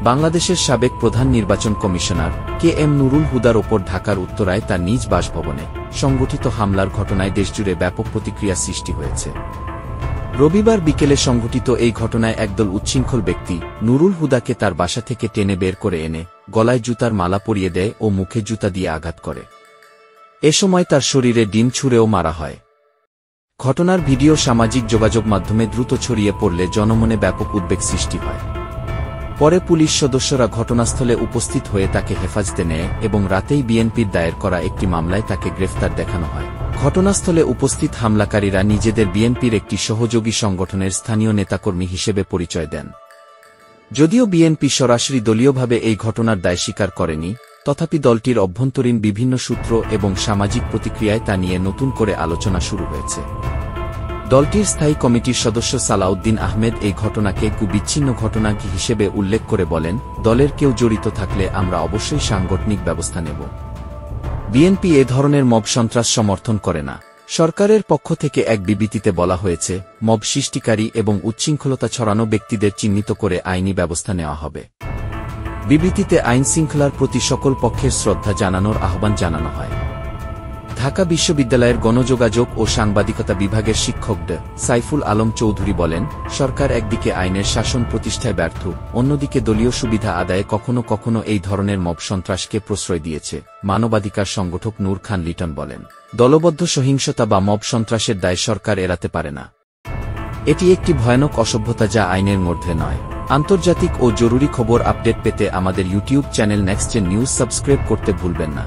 বাংলাদেশের সাবেক প্রধান নির্বাচন কমিশনার কে এম নুরুল হুদার ওপর ঢাকার উত্তরায় তার নিজ বাসভবনে সংগঠিত হামলার ঘটনায় দেশজুড়ে ব্যাপক প্রতিক্রিয়া সৃষ্টি হয়েছে। রবিবার বিকেলে সংঘটিত এই ঘটনায় একদল উচ্ছৃঙ্খল ব্যক্তি নুরুল হুদাকে তার বাসা থেকে টেনে বের করে এনে গলায় জুতার মালা পরিয়ে দেয় ও মুখে জুতা দিয়ে আঘাত করে। এ সময় তার শরীরে ডিম ছুঁড়েও মারা হয়। ঘটনার ভিডিও সামাজিক যোগাযোগ মাধ্যমে দ্রুত ছড়িয়ে পড়লে জনমনে ব্যাপক উদ্বেগ সৃষ্টি হয়। পরে পুলিশ সদস্যরা ঘটনাস্থলে উপস্থিত হয়ে তাকে হেফাজতে নেয় এবং রাতেই বিএনপির দায়ের করা একটি মামলায় তাকে গ্রেফতার দেখানো হয়। ঘটনাস্থলে উপস্থিত হামলাকারীরা নিজেদের বিএনপির একটি সহযোগী সংগঠনের স্থানীয় নেতাকর্মী হিসেবে পরিচয় দেন। যদিও বিএনপি সরাসরি দলীয়ভাবে এই ঘটনার দায় স্বীকার করেনি, তথাপি দলটির অভ্যন্তরীণ বিভিন্ন সূত্র এবং সামাজিক প্রতিক্রিয়ায় তা নিয়ে নতুন করে আলোচনা শুরু হয়েছে। দলটির স্থায়ী কমিটির সদস্য সালাউদ্দিন আহমেদ এই ঘটনাকে বিচ্ছিন্ন ঘটনা হিসেবে উল্লেখ করে বলেন, দলের কেউ জড়িত থাকলে আমরা অবশ্যই সাংগঠনিক ব্যবস্থা নেব। বিএনপি এ ধরনের মব সন্ত্রাস সমর্থন করে না। সরকারের পক্ষ থেকে এক বিবৃতিতে বলা হয়েছে, মব সৃষ্টিকারী এবং উচ্ছৃঙ্খলতা ছড়ানো ব্যক্তিদের চিহ্নিত করে আইনি ব্যবস্থা নেওয়া হবে। বিবৃতিতে আইনশৃঙ্খলার প্রতি সকল পক্ষের শ্রদ্ধা জানানোর আহ্বান জানানো হয়। ঢাকা বিশ্ববিদ্যালয়ের গণযোগাযোগ ও সাংবাদিকতা বিভাগের শিক্ষক সাইফুল আলম চৌধুরী বলেন, সরকার একদিকে আইনের শাসন প্রতিষ্ঠায় ব্যর্থ, অন্যদিকে দলীয় সুবিধা আদায়ে কখনো কখনো এই ধরনের মব সন্ত্রাসকে প্রশ্রয় দিয়েছে। মানবাধিকার সংগঠক নূর খান লিটন বলেন, দলবদ্ধ সহিংসতা বা মব সন্ত্রাসের দায় সরকার এড়াতে পারে না। এটি একটি ভয়ানক অসভ্যতা যা আইনের মধ্যে নয়। আন্তর্জাতিক ও জরুরি খবর আপডেট পেতে আমাদের YouTube channel Next Gen News subscribe করতে ভুলবেন না।